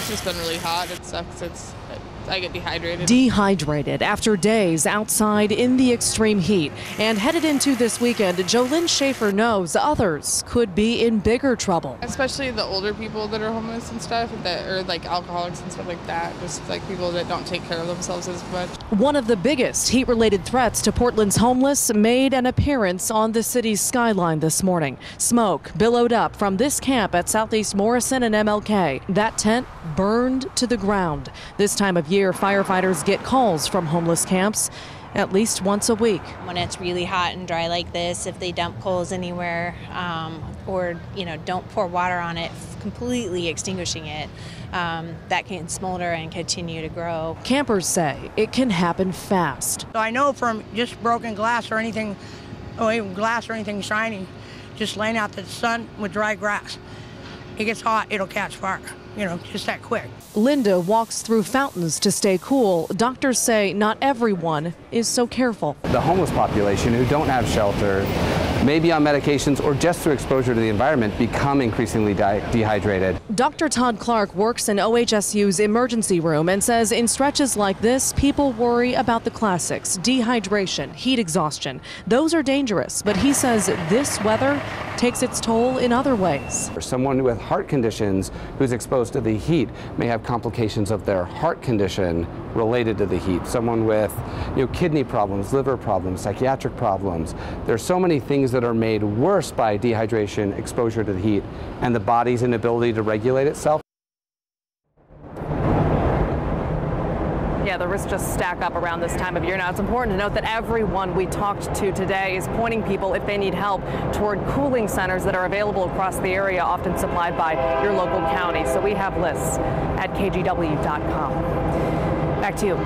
It's just been really hot. It sucks. I get dehydrated. Dehydrated after days outside in the extreme heat. And headed into this weekend, Jolynn Schaefer knows others could be in bigger trouble. Especially the older people that are homeless and stuff, or like alcoholics and stuff like that. Just like people that don't take care of themselves as much. One of the biggest heat-related threats to Portland's homeless made an appearance on the city's skyline this morning. Smoke billowed up from this camp at Southeast Morrison and MLK. That tent burned to the ground. This time of year, firefighters get calls from homeless camps at least once a week. When it's really hot and dry like this, if they dump coals anywhere or don't pour water on it, completely extinguishing it, that can smolder and continue to grow. Campers say it can happen fast. So I know from just broken glass or anything, or even glass or anything shiny, just laying out in the sun with dry grass, it gets hot, it'll catch fire. Just that quick. Linda walks through fountains to stay cool. Doctors say not everyone is so careful. The homeless population who don't have shelter, maybe on medications or just through exposure to the environment, become increasingly dehydrated. Dr. Todd Clark works in OHSU's emergency room and says in stretches like this, people worry about the classics: dehydration, heat exhaustion. Those are dangerous, but he says this weather takes its toll in other ways. For someone with heart conditions who's exposed to the heat may have complications of their heart condition related to the heat. Someone with kidney problems, liver problems, psychiatric problems. There's so many things that are made worse by dehydration, exposure to the heat, and the body's inability to regulate itself. Yeah, the risks just stack up around this time of year. Now, it's important to note that everyone we talked to today is pointing people, if they need help, toward cooling centers that are available across the area, often supplied by your local county. So we have lists at kgw.com. Back to you.